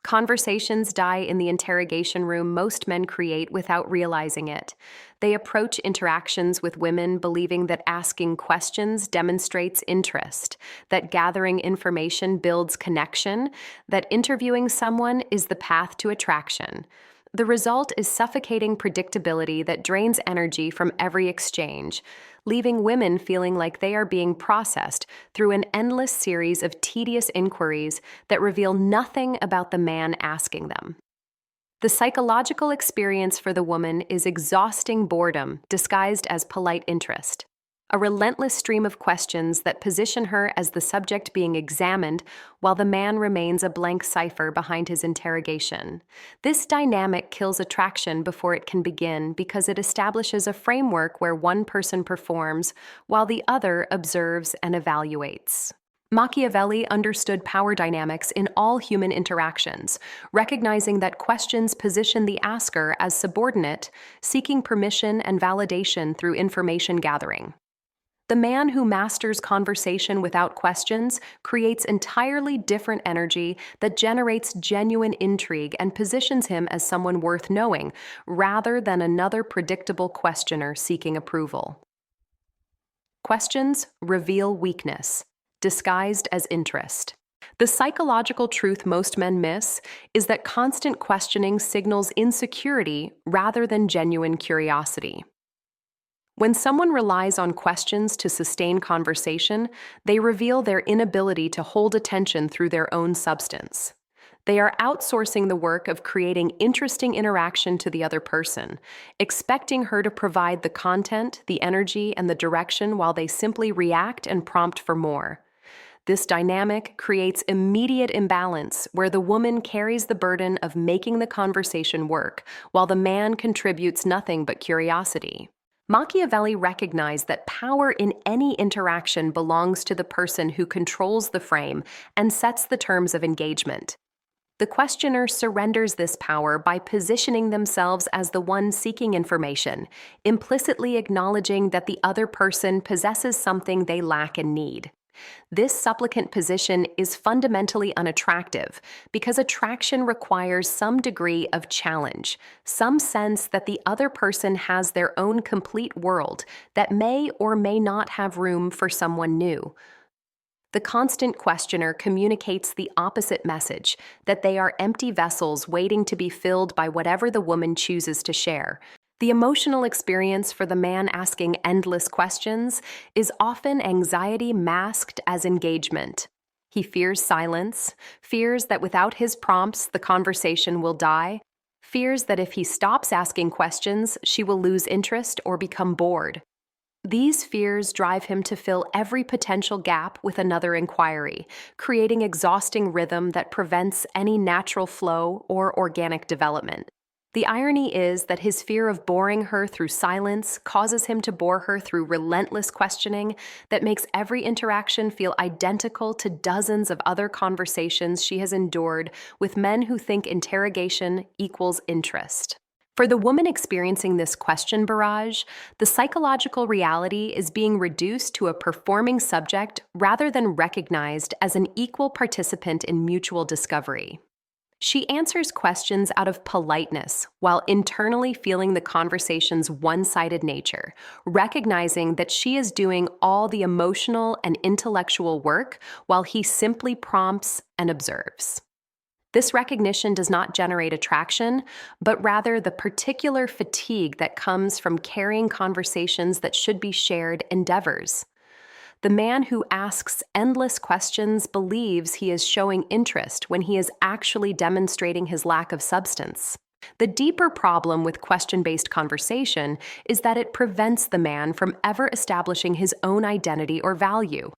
Conversations die in the interrogation room most men create without realizing it. They approach interactions with women believing that asking questions demonstrates interest, that gathering information builds connection, that interviewing someone is the path to attraction. The result is suffocating predictability that drains energy from every exchange, leaving women feeling like they are being processed through an endless series of tedious inquiries that reveal nothing about the man asking them. The psychological experience for the woman is exhausting boredom disguised as polite interest. A relentless stream of questions that position her as the subject being examined while the man remains a blank cipher behind his interrogation. This dynamic kills attraction before it can begin because it establishes a framework where one person performs while the other observes and evaluates. Machiavelli understood power dynamics in all human interactions, recognizing that questions position the asker as subordinate, seeking permission and validation through information gathering. The man who masters conversation without questions creates entirely different energy that generates genuine intrigue and positions him as someone worth knowing, rather than another predictable questioner seeking approval. Questions reveal weakness, disguised as interest. The psychological truth most men miss is that constant questioning signals insecurity rather than genuine curiosity. When someone relies on questions to sustain conversation, they reveal their inability to hold attention through their own substance. They are outsourcing the work of creating interesting interaction to the other person, expecting her to provide the content, the energy, and the direction while they simply react and prompt for more. This dynamic creates immediate imbalance where the woman carries the burden of making the conversation work, while the man contributes nothing but curiosity. Machiavelli recognized that power in any interaction belongs to the person who controls the frame and sets the terms of engagement. The questioner surrenders this power by positioning themselves as the one seeking information, implicitly acknowledging that the other person possesses something they lack and need. This supplicant position is fundamentally unattractive because attraction requires some degree of challenge, some sense that the other person has their own complete world that may or may not have room for someone new. The constant questioner communicates the opposite message, that they are empty vessels waiting to be filled by whatever the woman chooses to share. The emotional experience for the man asking endless questions is often anxiety masked as engagement. He fears silence, fears that without his prompts the conversation will die, fears that if he stops asking questions, she will lose interest or become bored. These fears drive him to fill every potential gap with another inquiry, creating exhausting rhythm that prevents any natural flow or organic development. The irony is that his fear of boring her through silence causes him to bore her through relentless questioning that makes every interaction feel identical to dozens of other conversations she has endured with men who think interrogation equals interest. For the woman experiencing this question barrage, the psychological reality is being reduced to a performing subject rather than recognized as an equal participant in mutual discovery. She answers questions out of politeness while internally feeling the conversation's one-sided nature, recognizing that she is doing all the emotional and intellectual work while he simply prompts and observes. This recognition does not generate attraction, but rather the particular fatigue that comes from carrying conversations that should be shared endeavors. The man who asks endless questions believes he is showing interest when he is actually demonstrating his lack of substance. The deeper problem with question-based conversation is that it prevents the man from ever establishing his own identity or value.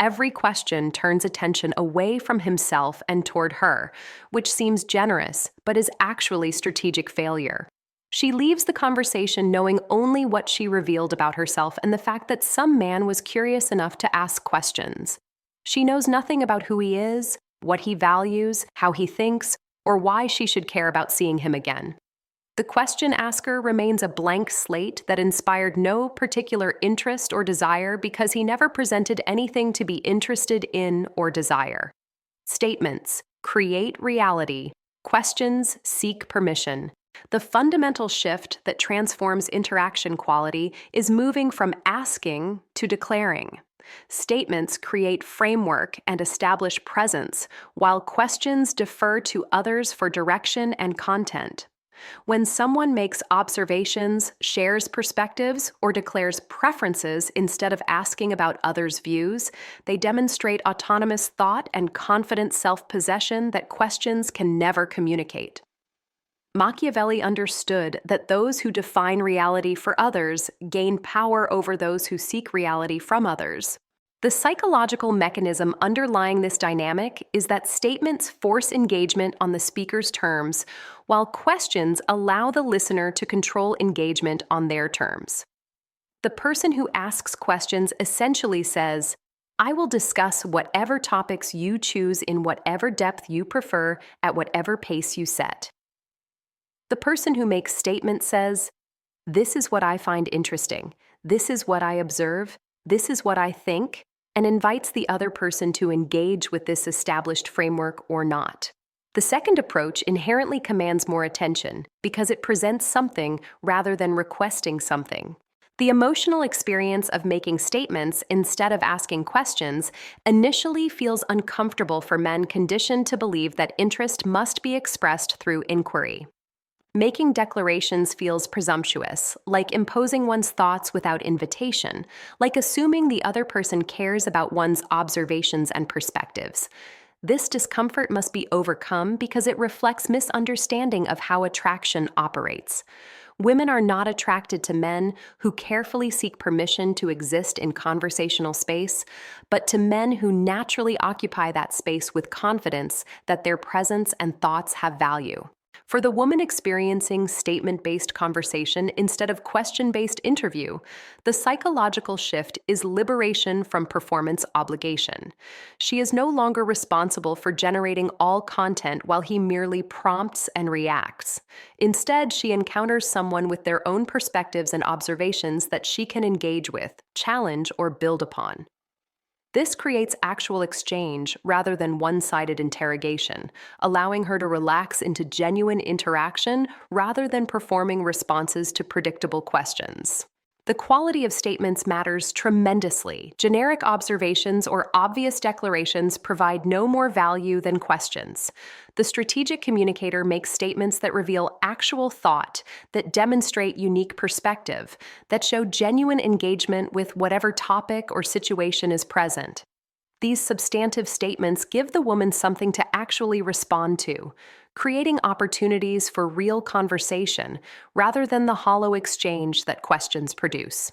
Every question turns attention away from himself and toward her, which seems generous but is actually strategic failure. She leaves the conversation knowing only what she revealed about herself and the fact that some man was curious enough to ask questions. She knows nothing about who he is, what he values, how he thinks, or why she should care about seeing him again. The question asker remains a blank slate that inspired no particular interest or desire because he never presented anything to be interested in or desire. Statements create reality, Questions seek permission. The fundamental shift that transforms interaction quality is moving from asking to declaring. Statements create framework and establish presence, while questions defer to others for direction and content. When someone makes observations, shares perspectives, or declares preferences instead of asking about others' views, they demonstrate autonomous thought and confident self-possession that questions can never communicate. Machiavelli understood that those who define reality for others gain power over those who seek reality from others. The psychological mechanism underlying this dynamic is that statements force engagement on the speaker's terms, while questions allow the listener to control engagement on their terms. The person who asks questions essentially says, "I will discuss whatever topics you choose in whatever depth you prefer at whatever pace you set." The person who makes statements says, "This is what I find interesting, this is what I observe, this is what I think," and invites the other person to engage with this established framework or not. The second approach inherently commands more attention because it presents something rather than requesting something. The emotional experience of making statements instead of asking questions initially feels uncomfortable for men conditioned to believe that interest must be expressed through inquiry. Making declarations feels presumptuous, like imposing one's thoughts without invitation, like assuming the other person cares about one's observations and perspectives. This discomfort must be overcome because it reflects misunderstanding of how attraction operates. Women are not attracted to men who carefully seek permission to exist in conversational space, but to men who naturally occupy that space with confidence that their presence and thoughts have value. For the woman experiencing statement-based conversation instead of question-based interview, the psychological shift is liberation from performance obligation. She is no longer responsible for generating all content while he merely prompts and reacts. Instead, she encounters someone with their own perspectives and observations that she can engage with, challenge, or build upon. This creates actual exchange rather than one-sided interrogation, allowing her to relax into genuine interaction rather than performing responses to predictable questions. The quality of statements matters tremendously. Generic observations or obvious declarations provide no more value than questions. The strategic communicator makes statements that reveal actual thought, that demonstrate unique perspective, that show genuine engagement with whatever topic or situation is present. These substantive statements give the woman something to actually respond to, creating opportunities for real conversation rather than the hollow exchange that questions produce.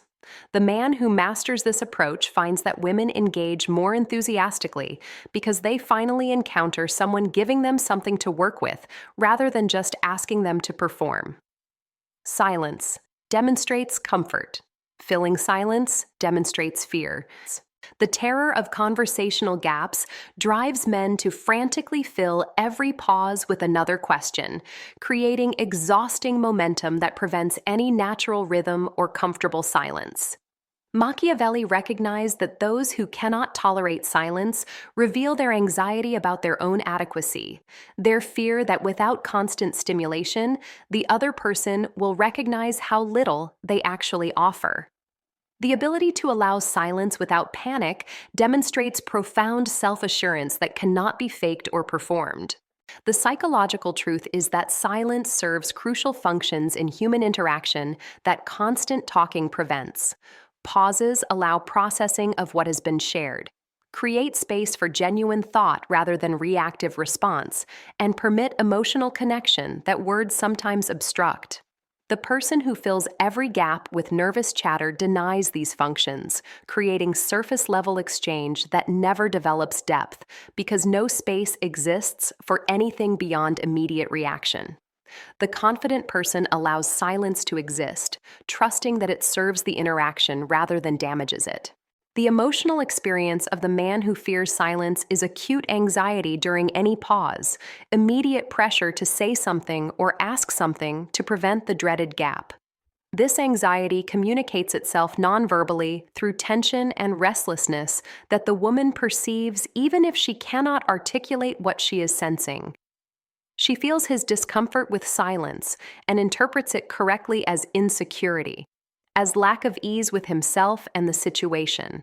The man who masters this approach finds that women engage more enthusiastically because they finally encounter someone giving them something to work with rather than just asking them to perform. Silence demonstrates comfort. Filling silence demonstrates fear. The terror of conversational gaps drives men to frantically fill every pause with another question, creating exhausting momentum that prevents any natural rhythm or comfortable silence. Machiavelli recognized that those who cannot tolerate silence reveal their anxiety about their own adequacy, their fear that without constant stimulation, the other person will recognize how little they actually offer. The ability to allow silence without panic demonstrates profound self-assurance that cannot be faked or performed. The psychological truth is that silence serves crucial functions in human interaction that constant talking prevents. Pauses allow processing of what has been shared, create space for genuine thought rather than reactive response, and permit emotional connection that words sometimes obstruct. The person who fills every gap with nervous chatter denies these functions, creating surface-level exchange that never develops depth because no space exists for anything beyond immediate reaction. The confident person allows silence to exist, trusting that it serves the interaction rather than damages it. The emotional experience of the man who fears silence is acute anxiety during any pause, immediate pressure to say something or ask something to prevent the dreaded gap. This anxiety communicates itself non-verbally through tension and restlessness that the woman perceives even if she cannot articulate what she is sensing. She feels his discomfort with silence and interprets it correctly as insecurity, as lack of ease with himself and the situation.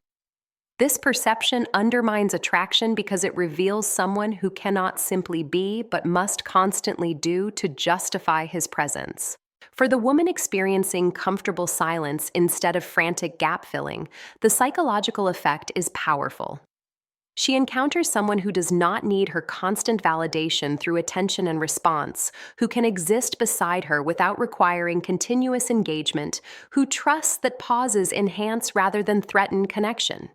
This perception undermines attraction because it reveals someone who cannot simply be but must constantly do to justify his presence. For the woman experiencing comfortable silence instead of frantic gap filling, the psychological effect is powerful. She encounters someone who does not need her constant validation through attention and response, who can exist beside her without requiring continuous engagement, who trusts that pauses enhance rather than threaten connection.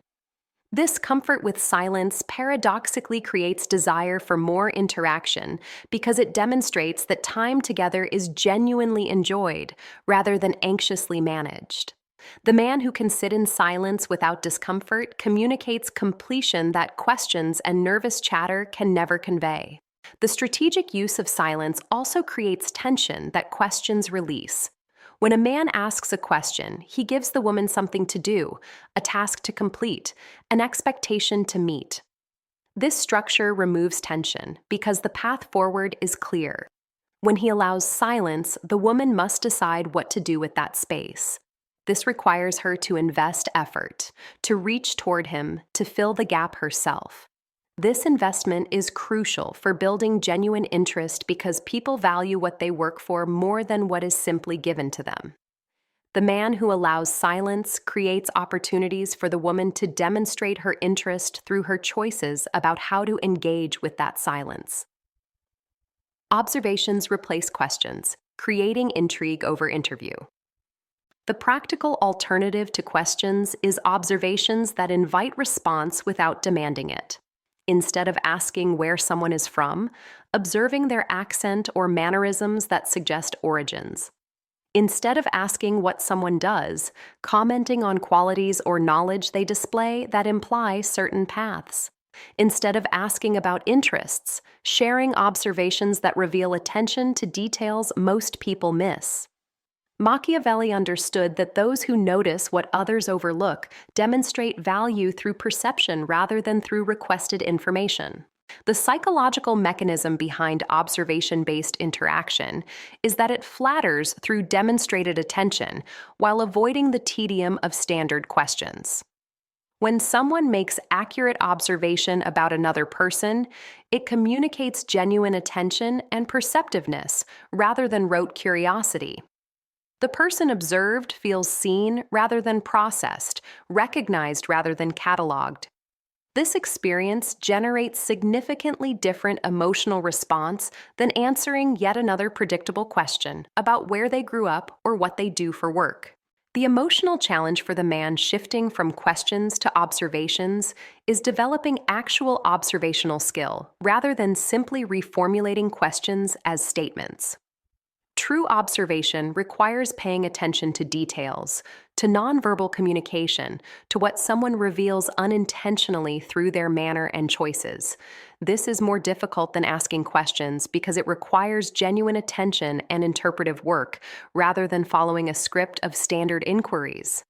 This comfort with silence paradoxically creates desire for more interaction because it demonstrates that time together is genuinely enjoyed rather than anxiously managed. The man who can sit in silence without discomfort communicates completion that questions and nervous chatter can never convey. The strategic use of silence also creates tension that questions release. When a man asks a question, he gives the woman something to do, a task to complete, an expectation to meet. This structure removes tension because the path forward is clear. When he allows silence, the woman must decide what to do with that space. This requires her to invest effort, to reach toward him, to fill the gap herself. This investment is crucial for building genuine interest because people value what they work for more than what is simply given to them. The man who allows silence creates opportunities for the woman to demonstrate her interest through her choices about how to engage with that silence. Observations replace questions, creating intrigue over interview. The practical alternative to questions is observations that invite response without demanding it. Instead of asking where someone is from, observing their accent or mannerisms that suggest origins. Instead of asking what someone does, commenting on qualities or knowledge they display that imply certain paths. Instead of asking about interests, sharing observations that reveal attention to details most people miss. Machiavelli understood that those who notice what others overlook demonstrate value through perception rather than through requested information. The psychological mechanism behind observation-based interaction is that it flatters through demonstrated attention while avoiding the tedium of standard questions. When someone makes accurate observation about another person, it communicates genuine attention and perceptiveness rather than rote curiosity. The person observed feels seen rather than processed, recognized rather than cataloged. This experience generates significantly different emotional response than answering yet another predictable question about where they grew up or what they do for work. The emotional challenge for the man shifting from questions to observations is developing actual observational skill rather than simply reformulating questions as statements. True observation requires paying attention to details, to nonverbal communication, to what someone reveals unintentionally through their manner and choices. This is more difficult than asking questions because it requires genuine attention and interpretive work rather than following a script of standard inquiries.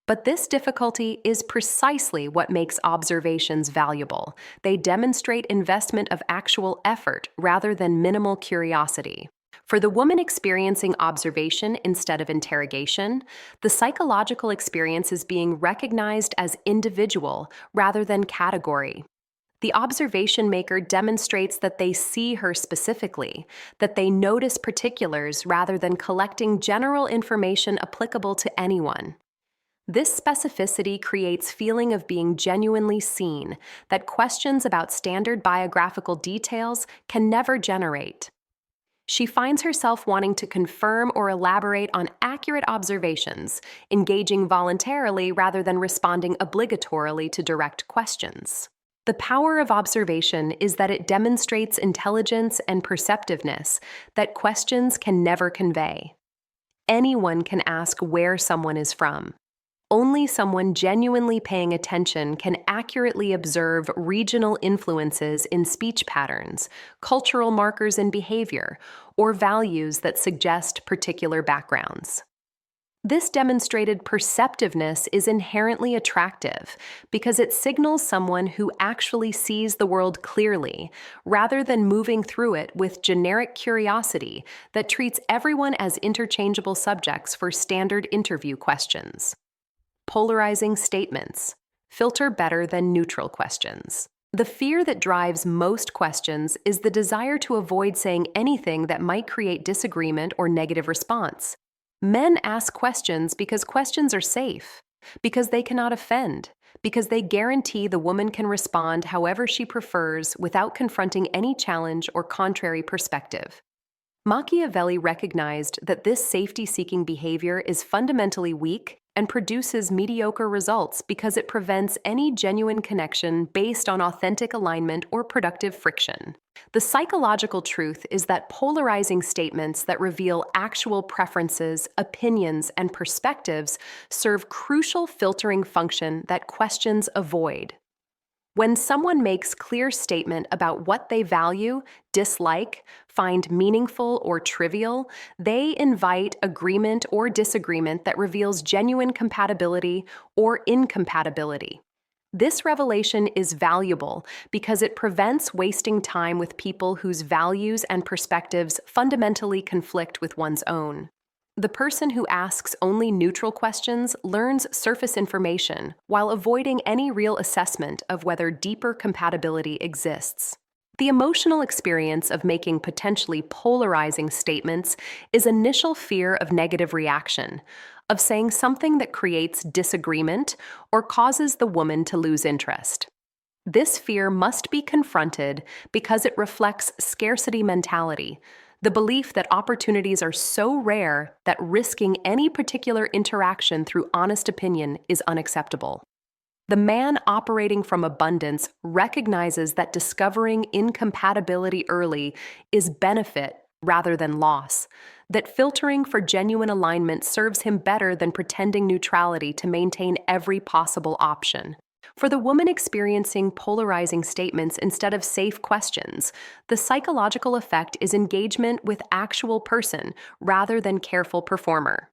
But this difficulty is precisely what makes observations valuable. They demonstrate investment of actual effort rather than minimal curiosity. For the woman experiencing observation instead of interrogation, the psychological experience is being recognized as individual rather than category. The observation maker demonstrates that they see her specifically, that they notice particulars rather than collecting general information applicable to anyone. This specificity creates feeling of being genuinely seen that questions about standard biographical details can never generate. She finds herself wanting to confirm or elaborate on accurate observations, engaging voluntarily rather than responding obligatorily to direct questions. The power of observation is that it demonstrates intelligence and perceptiveness that questions can never convey. Anyone can ask where someone is from. Only someone genuinely paying attention can accurately observe regional influences in speech patterns, cultural markers in behavior, or values that suggest particular backgrounds. This demonstrated perceptiveness is inherently attractive because it signals someone who actually sees the world clearly, rather than moving through it with generic curiosity that treats everyone as interchangeable subjects for standard interview questions. Polarizing statements filter better than neutral questions. The fear that drives most questions is the desire to avoid saying anything that might create disagreement or negative response. Men ask questions because questions are safe, because they cannot offend, because they guarantee the woman can respond however she prefers without confronting any challenge or contrary perspective. Machiavelli recognized that this safety-seeking behavior is fundamentally weak and produces mediocre results because it prevents any genuine connection based on authentic alignment or productive friction. The psychological truth is that polarizing statements that reveal actual preferences, opinions, and perspectives serve crucial filtering function that questions avoid. When someone makes clear statement about what they value, dislike, find meaningful or trivial, they invite agreement or disagreement that reveals genuine compatibility or incompatibility. This revelation is valuable because it prevents wasting time with people whose values and perspectives fundamentally conflict with one's own. The person who asks only neutral questions learns surface information while avoiding any real assessment of whether deeper compatibility exists. The emotional experience of making potentially polarizing statements is initial fear of negative reaction, of saying something that creates disagreement or causes the woman to lose interest. This fear must be confronted because it reflects scarcity mentality, the belief that opportunities are so rare that risking any particular interaction through honest opinion is unacceptable. The man operating from abundance recognizes that discovering incompatibility early is benefit rather than loss, that filtering for genuine alignment serves him better than pretending neutrality to maintain every possible option. For the woman experiencing polarizing statements instead of safe questions, the psychological effect is engagement with actual person rather than careful performer.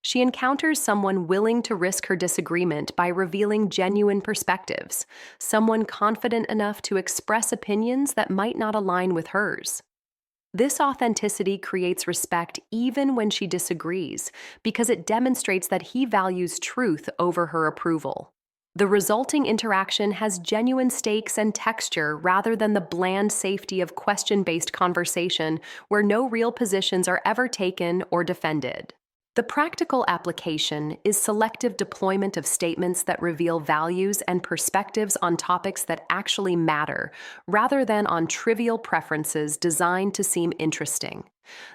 She encounters someone willing to risk her disagreement by revealing genuine perspectives, someone confident enough to express opinions that might not align with hers. This authenticity creates respect even when she disagrees, because it demonstrates that he values truth over her approval. The resulting interaction has genuine stakes and texture rather than the bland safety of question-based conversation where no real positions are ever taken or defended. The practical application is selective deployment of statements that reveal values and perspectives on topics that actually matter, rather than on trivial preferences designed to seem interesting.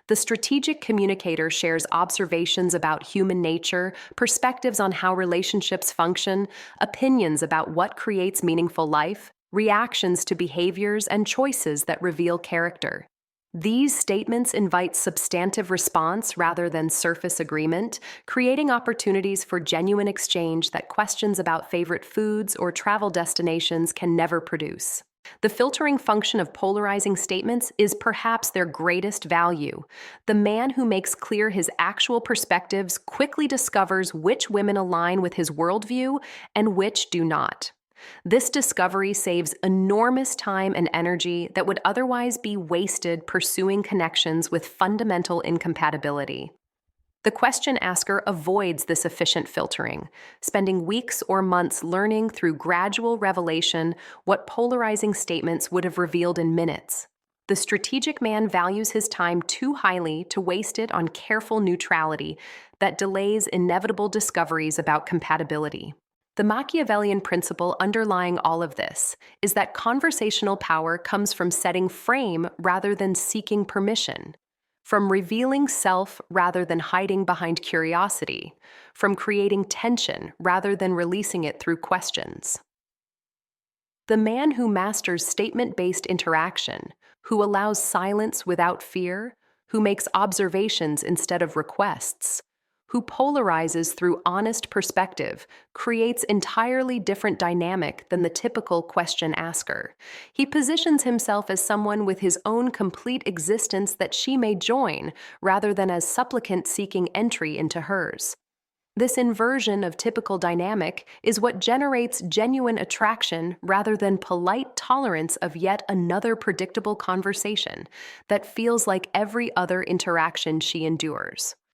The strategic communicator shares observations about human nature, perspectives on how relationships function, opinions about what creates meaningful life, reactions to behaviors and choices that reveal character. These statements invite substantive response rather than surface agreement, creating opportunities for genuine exchange that questions about favorite foods or travel destinations can never produce. The filtering function of polarizing statements is perhaps their greatest value. The man who makes clear his actual perspectives quickly discovers which women align with his worldview and which do not. This discovery saves enormous time and energy that would otherwise be wasted pursuing connections with fundamental incompatibility. The question asker avoids this efficient filtering, spending weeks or months learning through gradual revelation what polarizing statements would have revealed in minutes. The strategic man values his time too highly to waste it on careful neutrality that delays inevitable discoveries about compatibility. The Machiavellian principle underlying all of this is that conversational power comes from setting frame rather than seeking permission, from revealing self rather than hiding behind curiosity, from creating tension rather than releasing it through questions. The man who masters statement-based interaction, who allows silence without fear, who makes observations instead of requests, who polarizes through honest perspective, creates entirely different dynamic than the typical question asker. He positions himself as someone with his own complete existence that she may join, rather than as supplicant seeking entry into hers. This inversion of typical dynamic is what generates genuine attraction rather than polite tolerance of yet another predictable conversation that feels like every other interaction she endures.